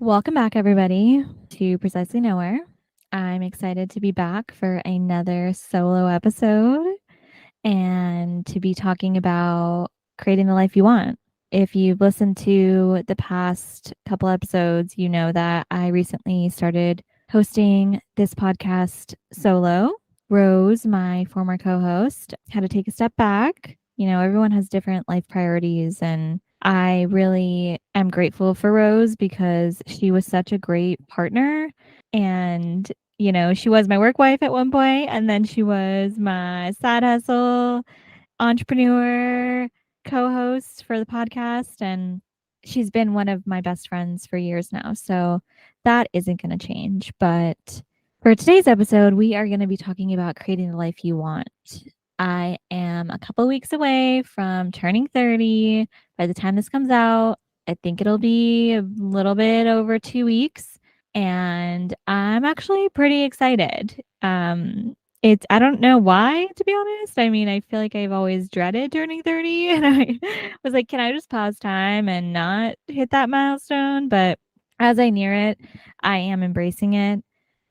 Welcome back, everybody, to Precisely Nowhere. I'm excited to be back for another solo episode and to be talking about creating the life you want. If you've listened to the past couple episodes, you know that I recently started hosting this podcast solo. Rose, my former co host, had to take a step back. You know, everyone has different life priorities, and I really am grateful for Rose because she was such a great partner. And, you know, she was my work wife at one point, and then she was my side hustle entrepreneur, co host for the podcast. And she's been one of my best friends for years now. So that isn't going to change. But for today's episode, we are going to be talking about creating the life you want. I am a couple weeks away from turning 30. By the time this comes out, I think it'll be a little bit over 2 weeks. And I'm actually pretty excited. I don't know why, to be honest. I mean, I feel like I've always dreaded turning 30, and I was like, "Can I just pause time and not hit that milestone?" But as I near it, I am embracing it.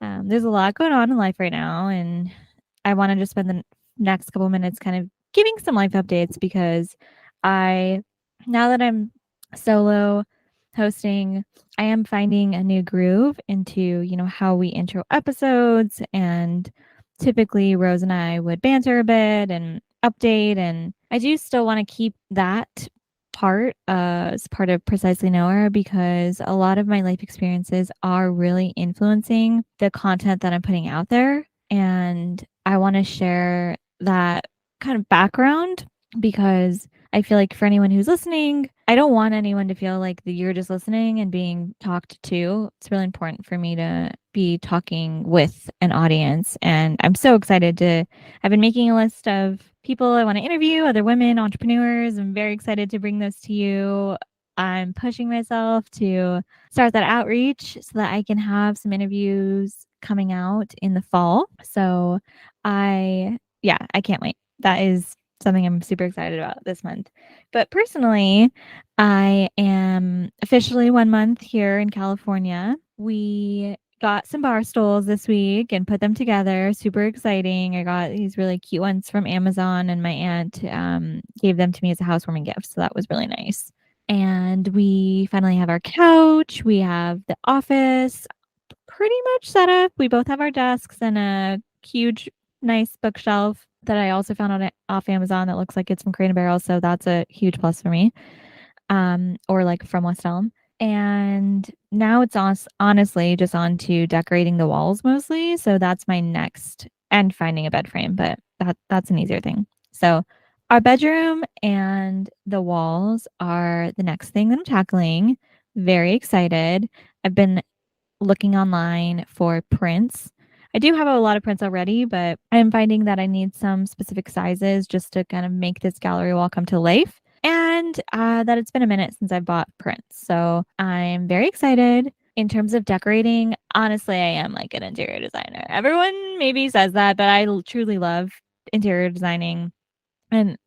There's a lot going on in life right now, and I wanna just spend the next couple minutes kind of giving some life updates because I now that I'm solo hosting, I am finding a new groove into, how we intro episodes. And typically Rose and I would banter a bit and update, and I do still want to keep that part as part of Precisely Nowhere because a lot of my life experiences are really influencing the content that I'm putting out there. And I want to share that kind of background because I feel like for anyone who's listening, I don't want anyone to feel like that you're just listening and being talked to. It's really important for me to be talking with an audience. And I'm so excited I've been making a list of people I want to interview, other women, entrepreneurs. I'm very excited to bring those to you. I'm pushing myself to start that outreach so that I can have some interviews coming out in the fall. So I can't wait. That is something I'm super excited about this month. But personally, I am officially 1 month here in California. We got some bar stools this week and put them together. Super exciting. I got these really cute ones from Amazon, and my aunt gave them to me as a housewarming gift. So that was really nice. And we finally have our couch. We have the office pretty much set up. We both have our desks and a huge, nice bookshelf that I also found off Amazon that looks like it's from Crate and Barrel. So that's a huge plus for me. Or like from West Elm. And now it's honestly just on to decorating the walls mostly. So that's my next, and finding a bed frame, but that's an easier thing. So our bedroom and the walls are the next thing that I'm tackling. Very excited. I've been looking online for prints. I do have a lot of prints already, but I'm finding that I need some specific sizes just to kind of make this gallery wall come to life. And that it's been a minute since I bought prints. So I'm very excited. In terms of decorating, honestly, I am like an interior designer. Everyone maybe says that, but I truly love interior designing and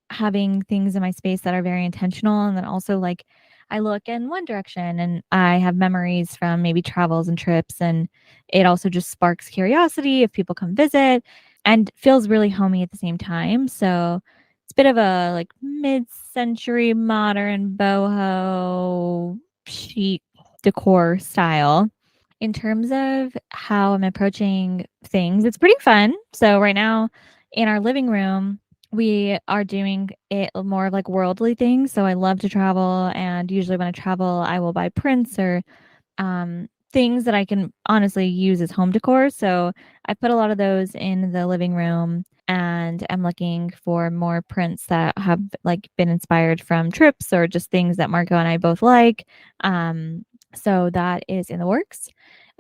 having things in my space that are very intentional. And then also, like, I look in one direction and I have memories from maybe travels and trips. And it also just sparks curiosity if people come visit and feels really homey at the same time. So it's a bit of a like mid-century modern boho chic decor style. In terms of how I'm approaching things, it's pretty fun. So right now in our living room, we are doing it more of like worldly things. So I love to travel, and usually when I travel, I will buy prints or things that I can honestly use as home decor. So I put a lot of those in the living room, and I'm looking for more prints that have like been inspired from trips or just things that Marco and I both like. So that is in the works.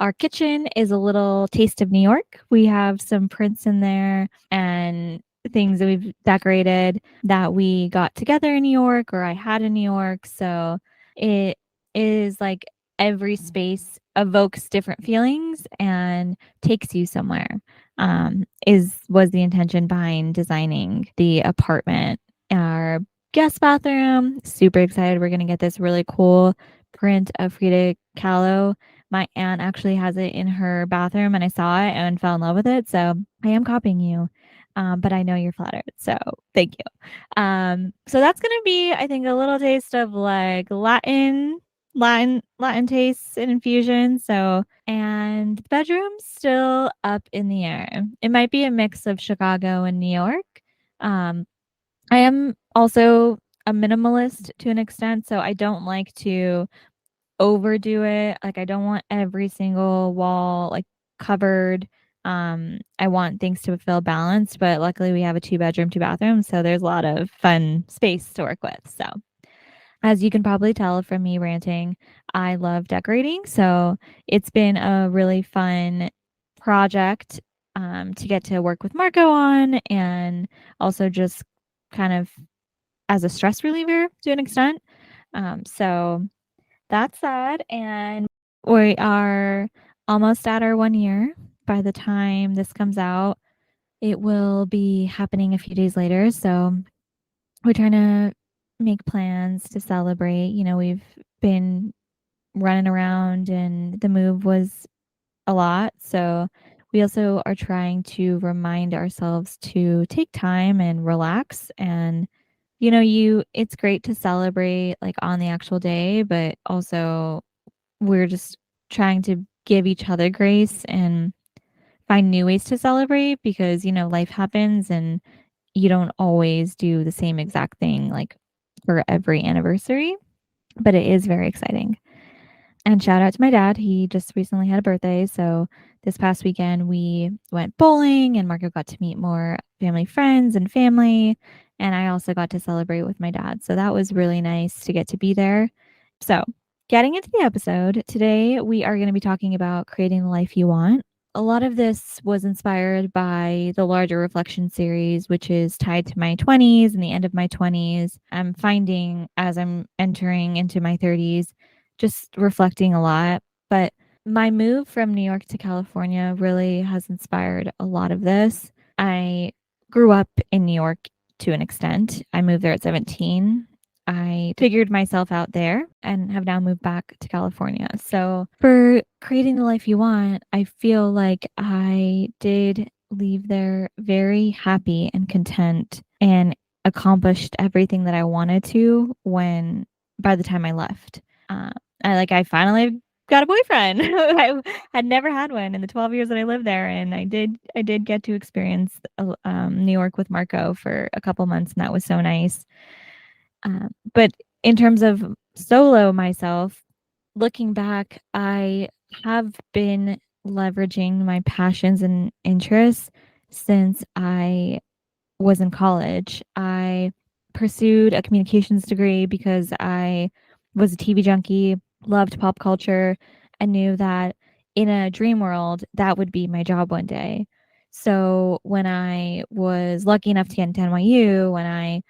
Our kitchen is a little taste of New York. We have some prints in there and things that we've decorated that we got together in New York or I had in New York. So it is like every space evokes different feelings and takes you somewhere. Was the intention behind designing the apartment. Our guest bathroom, super excited. We're gonna get this really cool print of Frida Kahlo. My aunt actually has it in her bathroom, and I saw it and fell in love with it. So I am copying you, but I know you're flattered. So thank you. So that's gonna be, I think, a little taste of like Latin tastes and infusion. So, and the bedroom's still up in the air. It might be a mix of Chicago and New York. Um, I am also a minimalist to an extent, so I don't like to overdo it. Like I don't want every single wall like covered. I want things to feel balanced, but luckily we have a 2 bedroom, 2 bathroom, so there's a lot of fun space to work with. So, as you can probably tell from me ranting, I love decorating. So, it's been a really fun project to get to work with Marco on, and also just kind of as a stress reliever to an extent. So that's sad. And we are almost at our 1 year. By the time this comes out, it will be happening a few days later. So we're trying to make plans to celebrate. You know, we've been running around and the move was a lot. So we also are trying to remind ourselves to take time and relax. And it's great to celebrate like on the actual day, but also we're just trying to give each other grace and find new ways to celebrate because, life happens and you don't always do the same exact thing like for every anniversary, but it is very exciting. And shout out to my dad. He just recently had a birthday. So this past weekend, we went bowling and Marco got to meet more family friends and family. And I also got to celebrate with my dad. So that was really nice to get to be there. So, getting into the episode, today we are going to be talking about creating the life you want. A lot of this was inspired by the larger reflection series, which is tied to my 20s and the end of my 20s. I'm finding as I'm entering into my 30s, just reflecting a lot. But my move from New York to California really has inspired a lot of this. I grew up in New York to an extent. I moved there at 17. I figured myself out there and have now moved back to California. So, for creating the life you want, I feel like I did leave there very happy and content and accomplished everything that I wanted to when by the time I left. Uh, I finally got a boyfriend. I had never had one in the 12 years that I lived there, and I did get to experience New York with Marco for a couple months, and that was so nice. But in terms of solo myself, looking back, I have been leveraging my passions and interests since I was in college. I pursued a communications degree because I was a TV junkie, loved pop culture, and knew that in a dream world, that would be my job one day. So when I was lucky enough to get into NYU, when I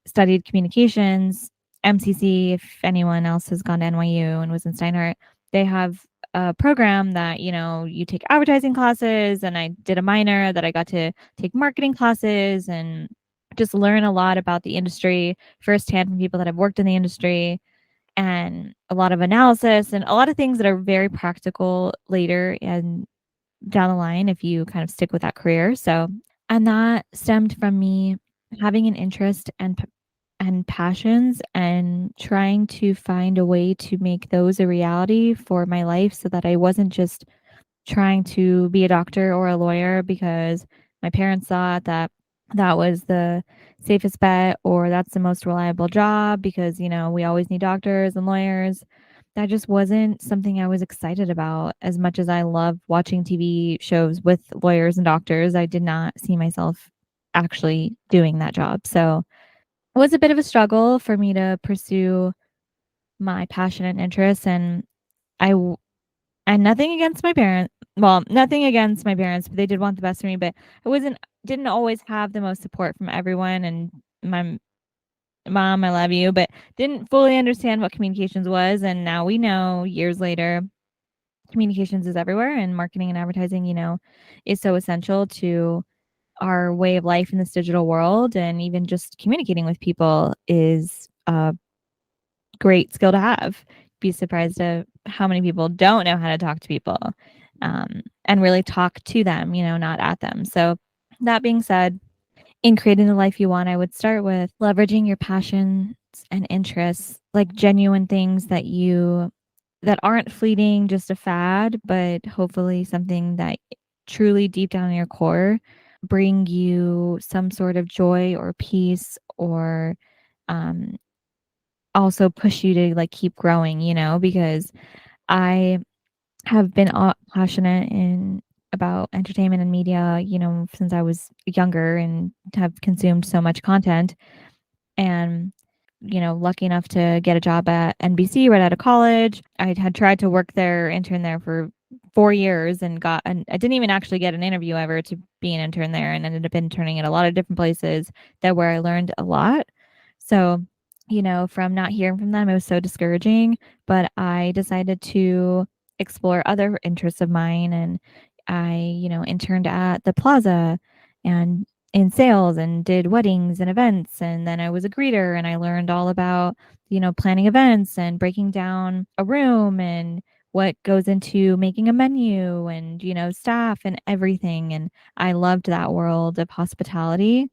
studied communications, MCC, if anyone else has gone to NYU and was in Steinhardt, they have a program that, you take advertising classes, and I did a minor that I got to take marketing classes and just learn a lot about the industry firsthand from people that have worked in the industry, and a lot of analysis and a lot of things that are very practical later and down the line if you kind of stick with that career. So, and that stemmed from me having an interest and passions and trying to find a way to make those a reality for my life so that I wasn't just trying to be a doctor or a lawyer because my parents thought that that was the safest bet or that's the most reliable job because, we always need doctors and lawyers. That just wasn't something I was excited about as much as I love watching TV shows with lawyers and doctors. I did not see myself actually doing that job. So it was a bit of a struggle for me to pursue my passion and interests, and I and nothing against my parents. Well, nothing against my parents, but they did want the best for me, but I didn't always have the most support from everyone, and my mom, I love you, but didn't fully understand what communications was, and now we know years later communications is everywhere and marketing and advertising, is so essential to our way of life in this digital world, and even just communicating with people is a great skill to have. be surprised at how many people don't know how to talk to people, and really talk to them, not at them. So that being said, in creating the life you want, I would start with leveraging your passions and interests, like genuine things that aren't fleeting, just a fad, but hopefully something that truly deep down in your core bring you some sort of joy or peace, or um, also push you to like keep growing, because I have been passionate in about entertainment and media, since I was younger, and have consumed so much content. And lucky enough to get a job at NBC right out of college. I had tried to work there, intern there for 4 years, and I didn't even actually get an interview ever to be an intern there, and ended up interning at a lot of different places where I learned a lot. So, from not hearing from them, it was so discouraging, but I decided to explore other interests of mine, and I, interned at the Plaza and in sales, and did weddings and events, and then I was a greeter, and I learned all about, planning events and breaking down a room, and what goes into making a menu, and, staff and everything, and I loved that world of hospitality.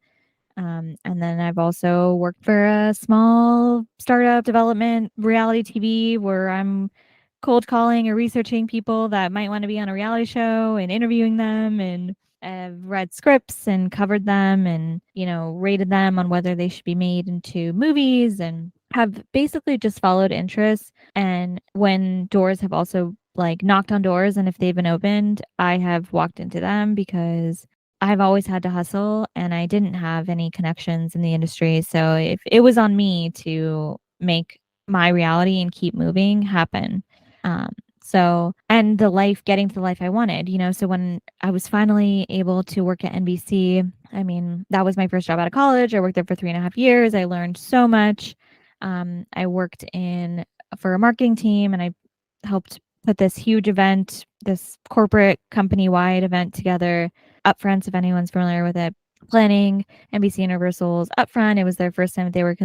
And then I've also worked for a small startup development reality TV, where I'm cold calling or researching people that might want to be on a reality show and interviewing them, and I've read scripts and covered them, and, rated them on whether they should be made into movies, and have basically just followed interests. And when doors have also like knocked on doors, and if they've been opened, I have walked into them, because I've always had to hustle, and I didn't have any connections in the industry. So if it was on me to make my reality and keep moving happen. Um, and getting to the life I wanted, so when I was finally able to work at NBC, I mean, that was my first job out of college. I worked there for 3.5 years. I learned so much. I worked for a marketing team, and I helped put this huge event, this corporate company wide event together. Upfronts, if anyone's familiar with it, planning NBC Universal's Upfront. It was their first time that they were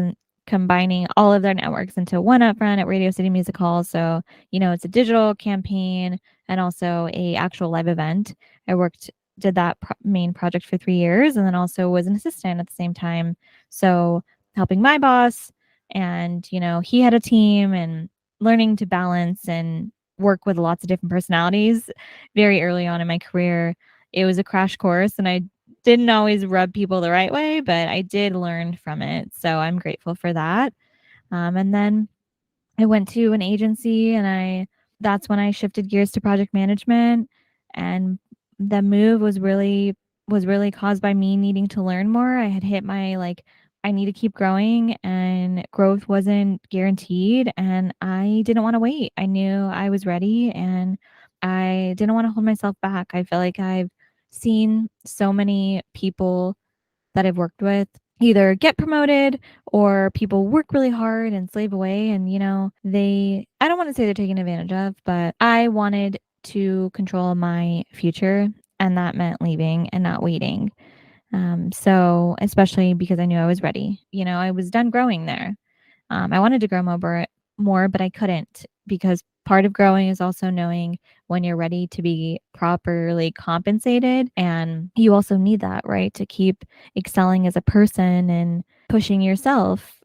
combining all of their networks into one Upfront at Radio City Music Hall. So, it's a digital campaign and also a actual live event. Did that main project for 3 years, and then also was an assistant at the same time. So helping my boss, and, he had a team, and learning to balance and work with lots of different personalities very early on in my career. It was a crash course, and I didn't always rub people the right way, but I did learn from it. So I'm grateful for that. And then I went to an agency, and that's when I shifted gears to project management. And the move was really caused by me needing to learn more. I had hit my like I need to keep growing, and growth wasn't guaranteed, and I didn't want to wait. I knew I was ready, and I didn't want to hold myself back. I feel like I've seen so many people that I've worked with either get promoted, or people work really hard and slave away, and I don't want to say they're taken advantage of, but I wanted to control my future, and that meant leaving and not waiting. So especially because I knew I was ready. I was done growing there. I wanted to grow more, but I couldn't, because part of growing is also knowing when you're ready to be properly compensated. And you also need that, right, to keep excelling as a person and pushing yourself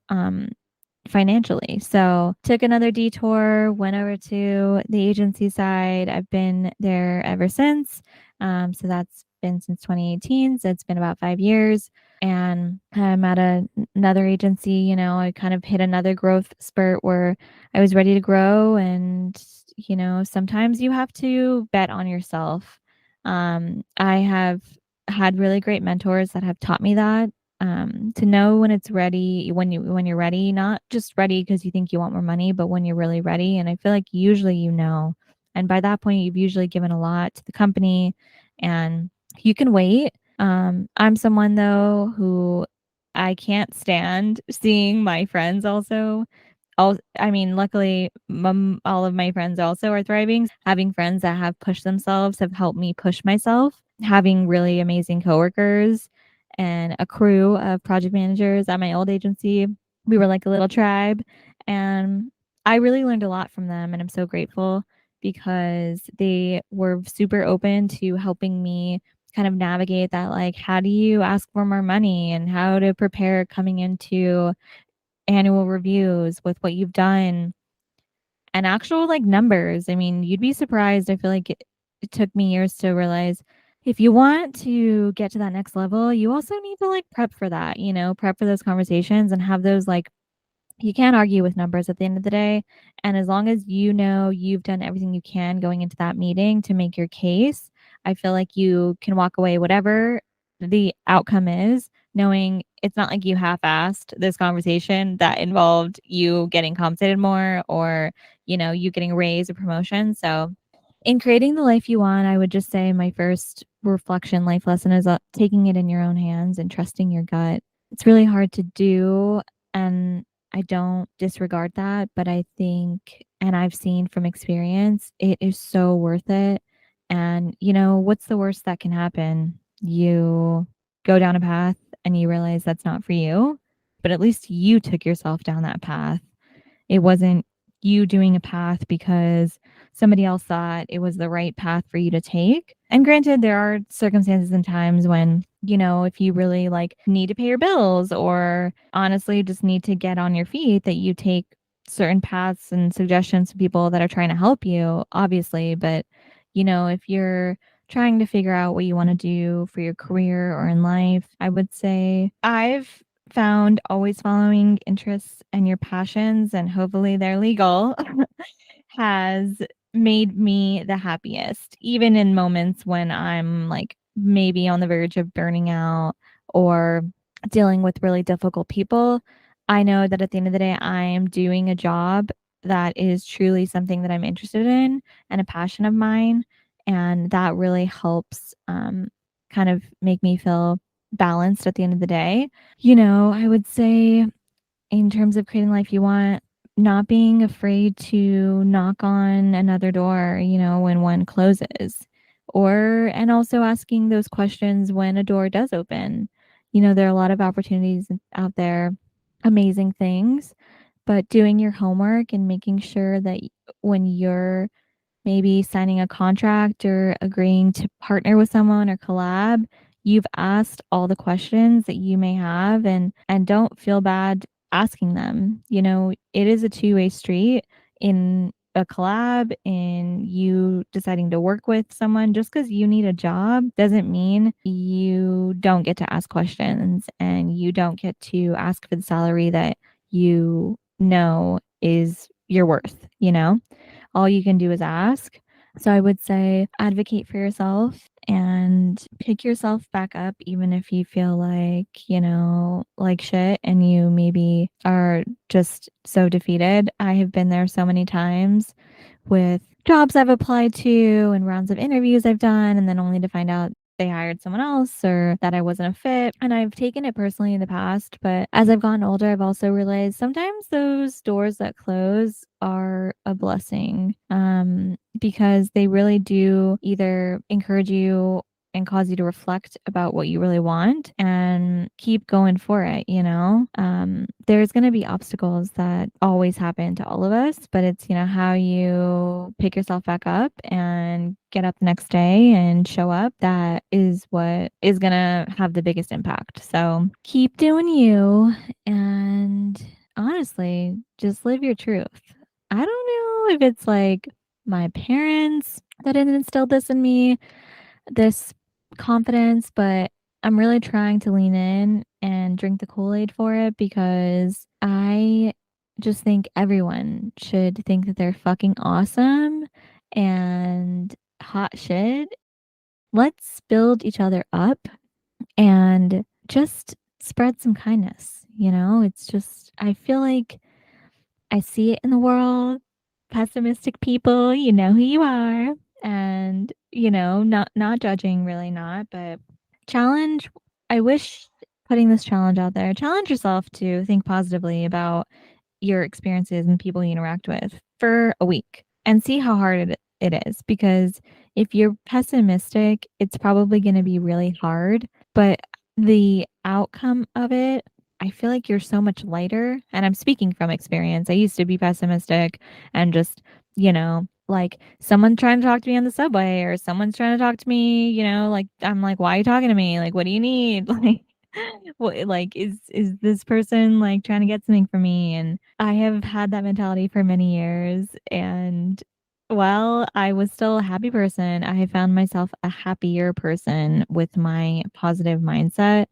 financially. So took another detour, went over to the agency side. I've been there ever since. So that's been since 2018. So it's been about 5 years. And I'm at another agency. I kind of hit another growth spurt where I was ready to grow. And, sometimes you have to bet on yourself. I have had really great mentors that have taught me that, to know when it's ready, when you're ready, not just ready because you think you want more money, but when you're really ready. And I feel like usually, and by that point, you've usually given a lot to the company, and you can wait. I'm someone though who I can't stand seeing my friends also. I mean, luckily, all of my friends also are thriving. Having friends that have pushed themselves have helped me push myself. Having really amazing coworkers and a crew of project managers at my old agency, we were like a little tribe. And I really learned a lot from them, and I'm so grateful because they were super open to helping me kind of navigate that, like, how do you ask for more money and how to prepare coming into annual reviews with what you've done and actual like numbers. I mean, you'd be surprised. I feel like it took me years to realize if you want to get to that next level, you also need to like prep for that, prep for those conversations and have those like you can't argue with numbers at the end of the day. And as long as you know you've done everything you can going into that meeting to make your case, I feel like you can walk away, whatever the outcome is, knowing it's not like you half assed this conversation that involved you getting compensated more or, you getting a raise or promotion. So, in creating the life you want, I would just say my first reflection life lesson is taking it in your own hands and trusting your gut. It's really hard to do. And I don't disregard that, but I think, and I've seen from experience, it is so worth it. And, what's the worst that can happen? You go down a path and you realize that's not for you, but at least you took yourself down that path. It wasn't you doing a path because somebody else thought it was the right path for you to take. And granted, there are circumstances and times when, if you really like need to pay your bills or honestly just need to get on your feet, that you take certain paths and suggestions to people that are trying to help you, obviously. But, if you're trying to figure out what you want to do for your career or in life, I would say I've found always following interests and your passions, and hopefully they're legal, has made me the happiest, even in moments when I'm like maybe on the verge of burning out or dealing with really difficult people. I know that at the end of the day, I am doing a job that is truly something that I'm interested in and a passion of mine. And that really helps kind of make me feel balanced at the end of the day. I would say in terms of creating the life you want, not being afraid to knock on another door, when one closes, and also asking those questions when a door does open. There are a lot of opportunities out there, amazing things, but doing your homework and making sure that when you're maybe signing a contract or agreeing to partner with someone or collab, you've asked all the questions that you may have and don't feel bad asking them. It is a two-way street in a collab, in you deciding to work with someone. Just because you need a job doesn't mean you don't get to ask questions and you don't get to ask for the salary that you know is your worth. All you can do is ask. So I would say advocate for yourself and pick yourself back up, even if you feel like shit and you maybe are just so defeated. I have been there so many times with jobs I've applied to and rounds of interviews I've done, and then only to find out they hired someone else or that I wasn't a fit. And I've taken it personally in the past, but as I've gotten older, I've also realized sometimes those doors that close are a blessing, because they really do either encourage you and cause you to reflect about what you really want and keep going for it. There's going to be obstacles that always happen to all of us, but it's, how you pick yourself back up and get up the next day and show up. That is what is going to have the biggest impact. So keep doing you and honestly, just live your truth. I don't know if it's like my parents that instilled this in me, this confidence, but I'm really trying to lean in and drink the Kool-Aid for it because I just think everyone should think that they're fucking awesome and hot shit. Let's build each other up and just spread some kindness. It's just, I feel like I see it in the world. Pessimistic people, you know who you are. And, not judging, really not, but challenge. I wish putting this challenge out there, challenge yourself to think positively about your experiences and people you interact with for a week and see how hard it is. Because if you're pessimistic, it's probably going to be really hard, but the outcome of it, I feel like you're so much lighter. And I'm speaking from experience. I used to be pessimistic and just, like someone trying to talk to me on the subway or someone's trying to talk to me, like I'm like, why are you talking to me? Like, what do you need? Like, what, like, is this person like trying to get something from me? And I have had that mentality for many years. And while I was still a happy person, I have found myself a happier person with my positive mindset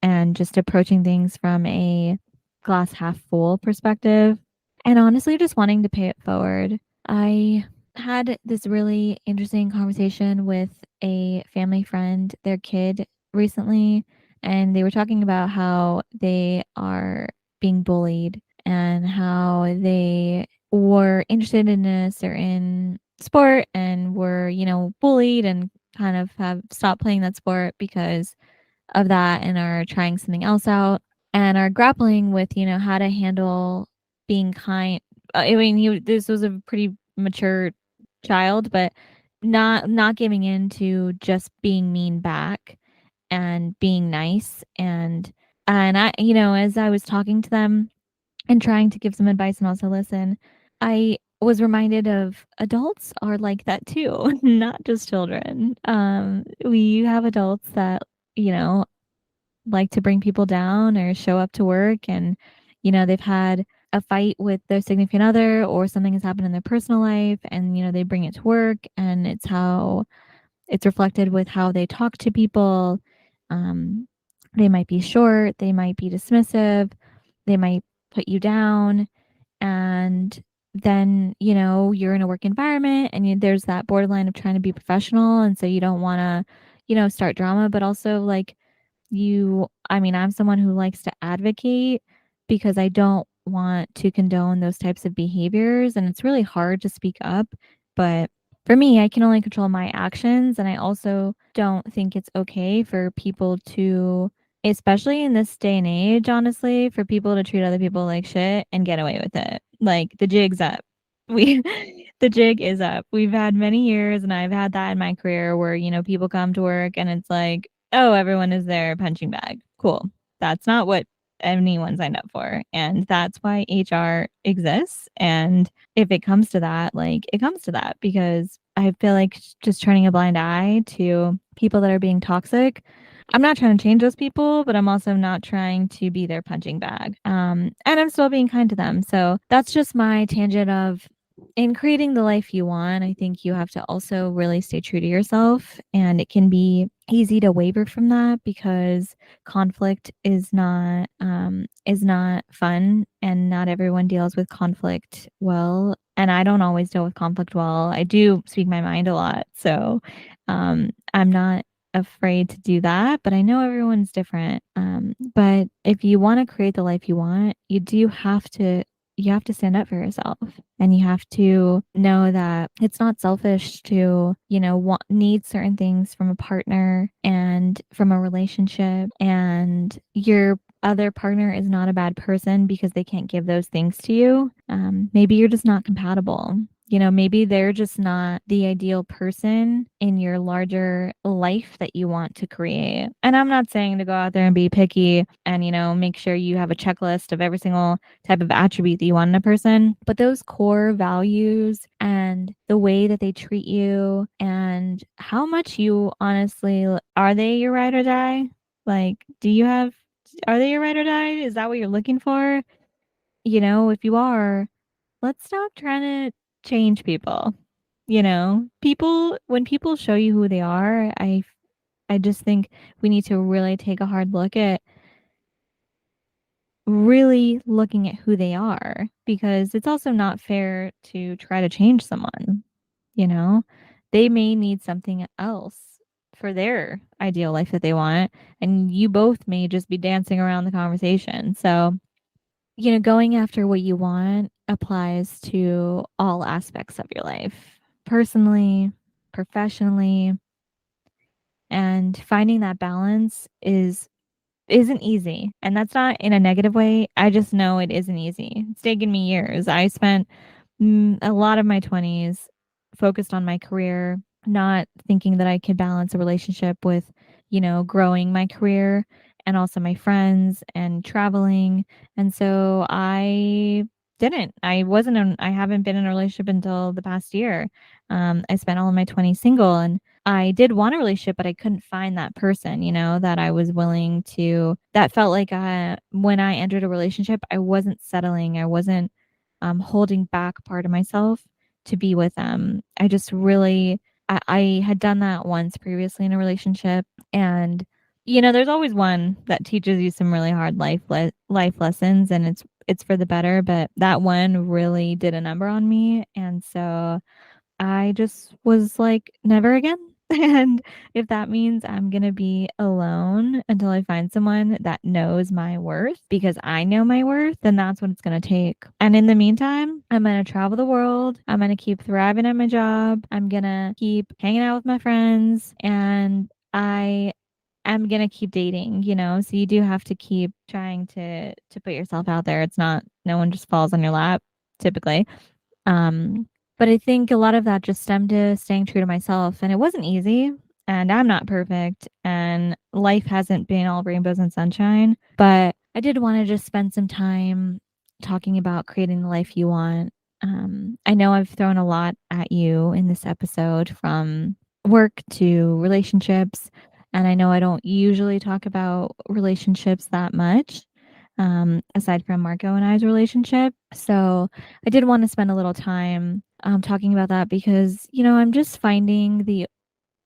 and just approaching things from a glass half full perspective. And honestly, just wanting to pay it forward. I had this really interesting conversation with a family friend, their kid recently, and they were talking about how they are being bullied and how they were interested in a certain sport and were, bullied and kind of have stopped playing that sport because of that and are trying something else out and are grappling with, how to handle being kind. I mean, this was a pretty mature child, but not giving in to just being mean back and being nice and I, as I was talking to them and trying to give some advice and also listen, I was reminded of adults are like that too, not just children. We have adults that, you know, like to bring people down or show up to work and, they've had a fight with their significant other or something has happened in their personal life and, they bring it to work and it's reflected with how they talk to people. Um, they might be short, they might be dismissive, they might put you down. And then, you're in a work environment and there's that borderline of trying to be professional. And so you don't want to, start drama, but also like I mean, I'm someone who likes to advocate because I don't want to condone those types of behaviors. And it's really hard to speak up. But for me, I can only control my actions. And I also don't think it's okay for people to, especially in this day and age, honestly, for people to treat other people like shit and get away with it. Like the jig's up. We, the jig is up. We've had many years, and I've had that in my career where, people come to work and it's like, oh, everyone is their punching bag. Cool. That's not what anyone signed up for. And that's why HR exists. And if it comes to that, like it comes to that because I feel like just turning a blind eye to people that are being toxic. I'm not trying to change those people, but I'm also not trying to be their punching bag. And I'm still being kind to them. So that's just my tangent of in creating the life you want, I think you have to also really stay true to yourself. And it can be easy to waver from that because conflict is not fun and not everyone deals with conflict well. And I don't always deal with conflict well. I do speak my mind a lot. So I'm not afraid to do that, but I know everyone's different. But if you want to create the life you want, you have to stand up for yourself and you have to know that it's not selfish to, need certain things from a partner and from a relationship and your other partner is not a bad person because they can't give those things to you. Maybe you're just not compatible. Maybe they're just not the ideal person in your larger life that you want to create. And I'm not saying to go out there and be picky and, make sure you have a checklist of every single type of attribute that you want in a person, but those core values and the way that they treat you and how much you honestly are they your ride or die? Like, are they your ride or die? Is that what you're looking for? If you are, let's stop trying to change people. People when people show you who they are, I just think we need to really take a hard look at really looking at who they are because it's also not fair to try to change someone, you know? They may need something else for their ideal life that they want, and you both may just be dancing around the conversation. So, going after what you want applies to all aspects of your life, personally, professionally, and finding that balance isn't easy. And that's not in a negative way. I just know it isn't easy. It's taken me years. I spent a lot of my 20s focused on my career, not thinking that I could balance a relationship with, growing my career. and also my friends and traveling. And so I haven't been in a relationship until the past year. I spent all of my 20s single, and I did want a relationship, but I couldn't find that person, that I was willing to, that felt like when I entered a relationship, I wasn't settling. I wasn't holding back part of myself to be with them. I just really, I had done that once previously in a relationship. And, there's always one that teaches you some really hard life lessons, and it's for the better. But that one really did a number on me. And so I just was like, never again. And if that means I'm going to be alone until I find someone that knows my worth because I know my worth, then that's what it's going to take. And in the meantime, I'm going to travel the world. I'm going to keep thriving at my job. I'm going to keep hanging out with my friends. And I'm going to keep dating, So you do have to keep trying to put yourself out there. It's not, no one just falls on your lap typically. Um, but I think a lot of that just stemmed to staying true to myself, and it wasn't easy, and I'm not perfect, and life hasn't been all rainbows and sunshine, but I did want to just spend some time talking about creating the life you want. I know I've thrown a lot at you in this episode, from work to relationships, and I know I don't usually talk about relationships that much, aside from Marco and I's relationship. So I did want to spend a little time talking about that because, I'm just finding the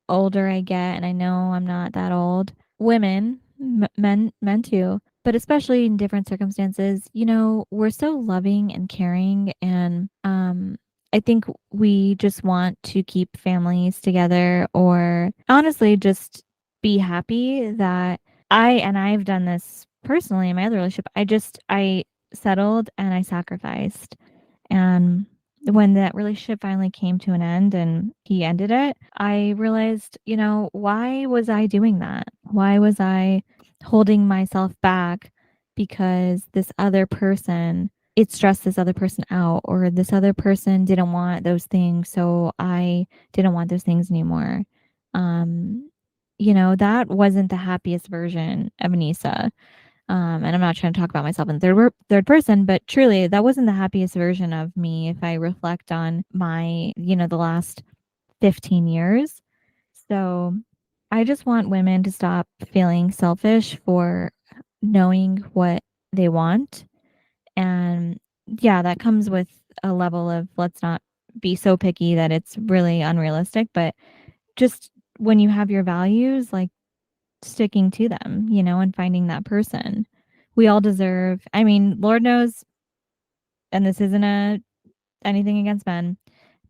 older I get, and I know I'm not that old, women, men too, but especially in different circumstances, we're so loving and caring. And I think we just want to keep families together, or honestly, just be happy that I've done this personally in my other relationship. I settled and I sacrificed. And when that relationship finally came to an end and he ended it, I realized, why was I doing that? Why was I holding myself back because this other person, it stressed this other person out, or this other person didn't want those things. So I didn't want those things anymore. Um, that wasn't the happiest version of Anissa. And I'm not trying to talk about myself in third person, but truly, that wasn't the happiest version of me if I reflect on my, the last 15 years. So I just want women to stop feeling selfish for knowing what they want. And yeah, that comes with a level of, let's not be so picky that it's really unrealistic, but just when you have your values, like, sticking to them, and finding that person. We all deserve, I mean, Lord knows, and this isn't anything against men.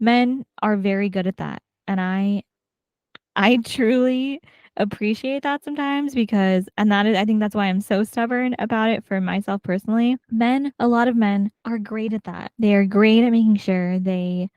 Men are very good at that. And I truly appreciate that sometimes, because I think that's why I'm so stubborn about it for myself personally. A lot of men are great at that. They are great at making sure they,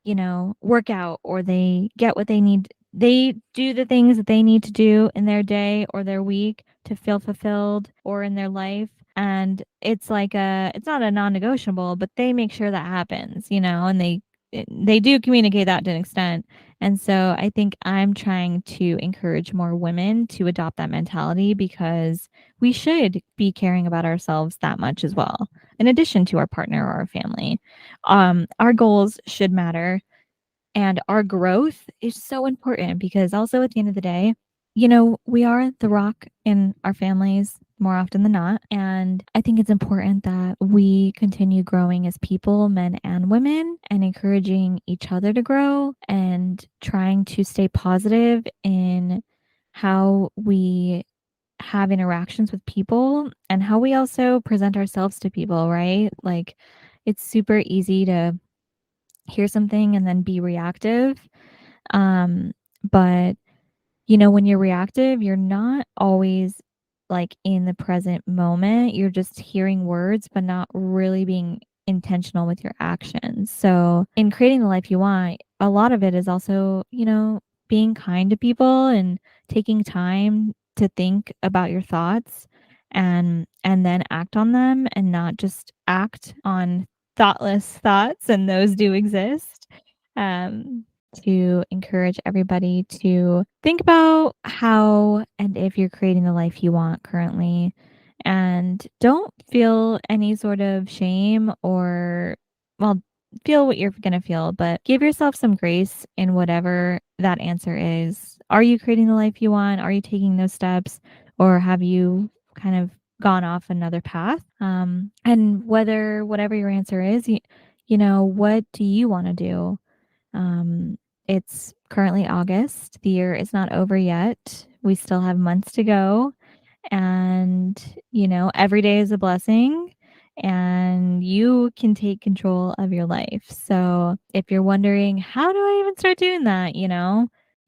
work out, or they get what they need. They do the things that they need to do in their day or their week to feel fulfilled, or in their life. And it's not a non-negotiable, but they make sure that happens, and they do communicate that to an extent. And so I think I'm trying to encourage more women to adopt that mentality, because we should be caring about ourselves that much as well, in addition to our partner or our family. Our goals should matter, and our growth is so important, because also at the end of the day, we are the rock in our families more often than not. And I think it's important that we continue growing as people, men and women, and encouraging each other to grow, and trying to stay positive in how we have interactions with people, and how we also present ourselves to people, right? Like, it's super easy to hear something and then be reactive. Um, but when you're reactive, you're not always like in the present moment. You're just hearing words, but not really being intentional with your actions. So, in creating the life you want, a lot of it is also, being kind to people and taking time to think about your thoughts, and then act on them, and not just act on thoughtless thoughts, and those do exist. to encourage everybody to think about how and if you're creating the life you want currently. And don't feel any sort of shame or, well, feel what you're going to feel, but give yourself some grace in whatever that answer is. Are you creating the life you want? Are you taking those steps? Or have you kind of gone off another path? And whatever your answer is, what do you want to do? Um, it's currently August. The year is not over yet. We still have months to go. And, every day is a blessing and you can take control of your life. So if you're wondering, how do I even start doing that?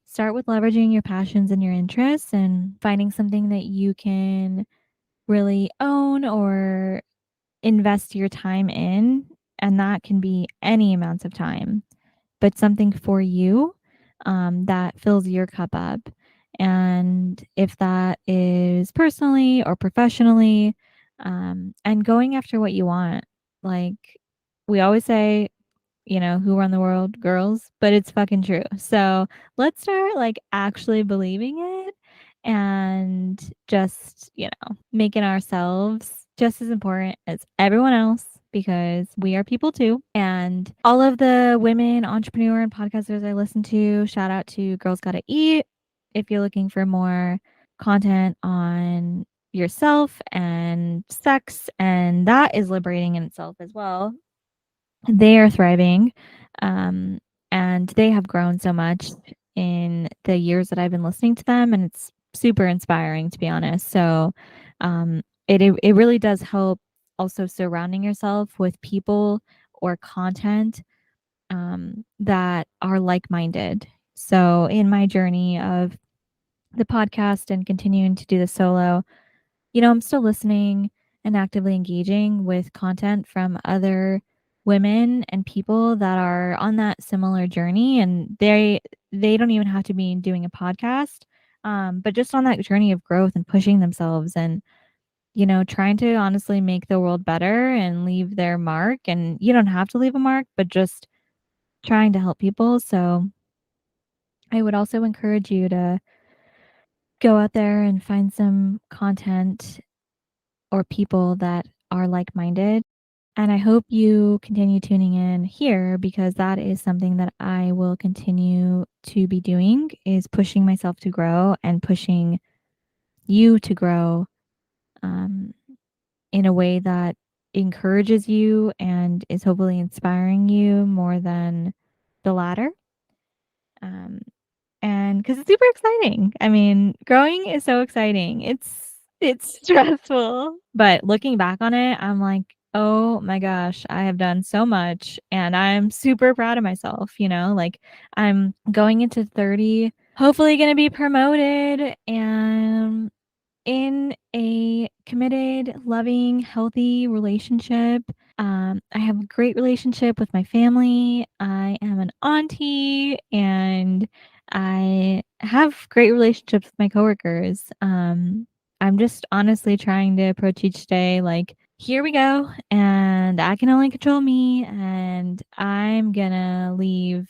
Start with leveraging your passions and your interests and finding something that you can really own or invest your time in. And that can be any amounts of time, but something for you that fills your cup up. And if that is personally or professionally, and going after what you want, like we always say, who run the world? Girls, but it's fucking true. So let's start like actually believing it and just, making ourselves just as important as everyone else because we are people too. And all of the women entrepreneur and podcasters I listen to, shout out to Girls Gotta Eat. If you're looking for more content on yourself and sex, and that is liberating in itself as well, they are thriving, um, and they have grown so much in the years that I've been listening to them, and it's super inspiring, to be honest. So, it really does help also surrounding yourself with people or content, that are like-minded. So in my journey of the podcast and continuing to do the solo, I'm still listening and actively engaging with content from other women and people that are on that similar journey, and they don't even have to be doing a podcast, but just on that journey of growth and pushing themselves and trying to honestly make the world better and leave their mark. And you don't have to leave a mark, but just trying to help people. So I would also encourage you to go out there and find some content or people that are like-minded. And I hope you continue tuning in here because that is something that I will continue to be doing, is pushing myself to grow and pushing you to grow, um, in a way that encourages you and is hopefully inspiring you more than the latter. Um, and because it's super exciting. I mean, growing is so exciting. It's stressful, but looking back on it, I'm like, oh my gosh, I have done so much, and I'm super proud of myself. Like I'm going into 30, hopefully going to be promoted and in a committed, loving, healthy relationship. I have a great relationship with my family. I am an auntie and I have great relationships with my coworkers. I'm just honestly trying to approach each day like, here we go, and I can only control me, and I'm gonna leave,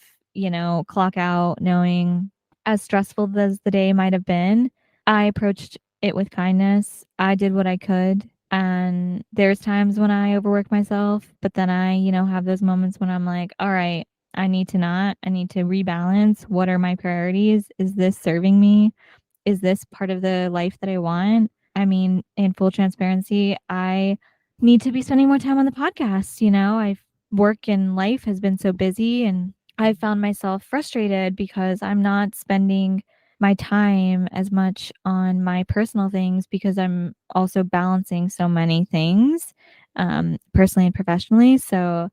clock out knowing as stressful as the day might have been, I approached it with kindness. I did what I could. And there's times when I overwork myself, but then I, have those moments when I'm like, all right, I need to not, I need to rebalance. What are my priorities? Is this serving me? Is this part of the life that I want? I mean, in full transparency, I need to be spending more time on the podcast. I've work and life has been so busy, and I found myself frustrated because I'm not spending my time as much on my personal things because I'm also balancing so many things, personally and professionally. So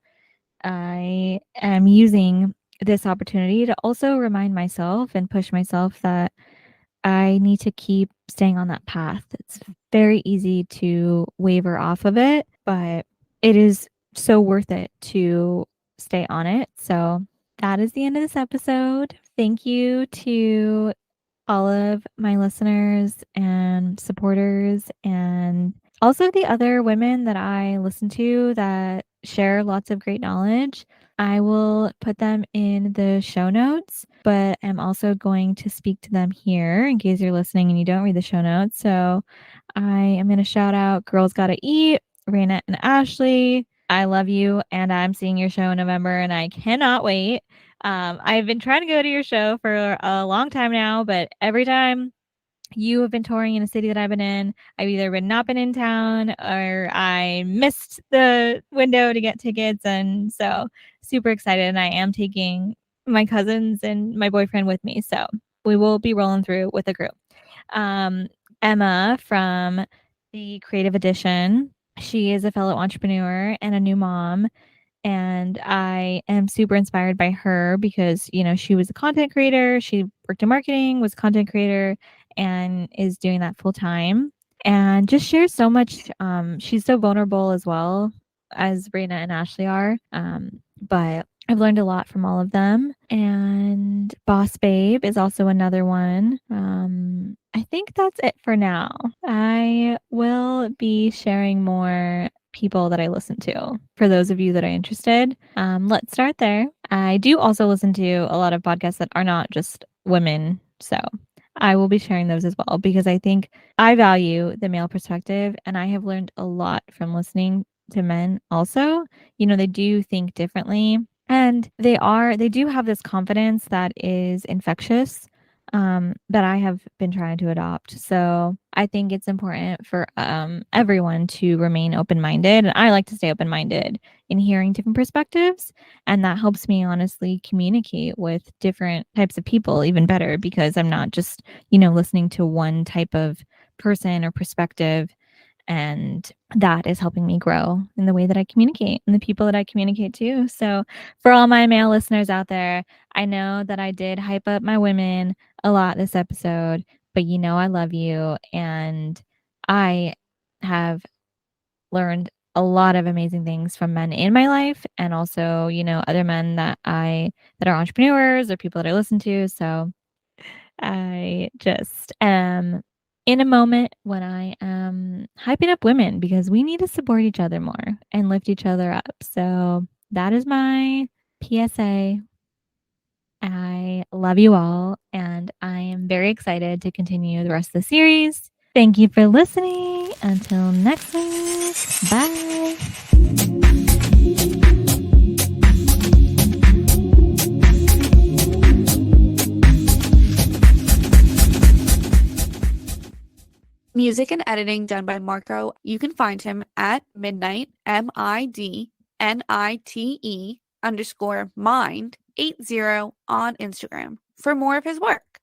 I am using this opportunity to also remind myself and push myself that I need to keep staying on that path. It's very easy to waver off of it, but it is so worth it to stay on it. So that is the end of this episode. Thank you to all of my listeners and supporters, and also the other women that I listen to that share lots of great knowledge. I will put them in the show notes, but I'm also going to speak to them here in case you're listening and you don't read the show notes. So I am going to shout out Girls Gotta Eat, Rayna and Ashley. I love you, and I'm seeing your show in November, and I cannot wait. I've been trying to go to your show for a long time now, but every time you have been touring in a city that I've been in, I've either been not been in town or I missed the window to get tickets. And so super excited. And I am taking my cousins and my boyfriend with me. So we will be rolling through with a group. Um, Emma from the Creative Edition. She is a fellow entrepreneur and a new mom. And I am super inspired by her because, she was a content creator. She worked in marketing, was a content creator, and is doing that full time and just shares so much. She's so vulnerable as well as Rayna and Ashley are. But I've learned a lot from all of them. And Boss Babe is also another one. I think that's it for now. I will be sharing more people that I listen to for those of you that are interested. Let's start there. I do also listen to a lot of podcasts that are not just women. So I will be sharing those as well because I think I value the male perspective and I have learned a lot from listening to men also. They do think differently and they do have this confidence that is infectious that I have been trying to adopt. So I think it's important for everyone to remain open minded. And I like to stay open minded in hearing different perspectives. And that helps me honestly communicate with different types of people even better because I'm not just, listening to one type of person or perspective. And that is helping me grow in the way that I communicate and the people that I communicate to. So, for all my male listeners out there, I know that I did hype up my women a lot this episode, but I love you. And I have learned a lot of amazing things from men in my life and also, other men that are entrepreneurs or people that I listen to. So, I just am in a moment when I am hyping up women because we need to support each other more and lift each other up. So that is my PSA. I love you all, and I am very excited to continue the rest of the series. Thank you for listening. Until next week, bye. Music and editing done by Marco. You can find him at midnight, MIDNITE_mind80 on Instagram for more of his work.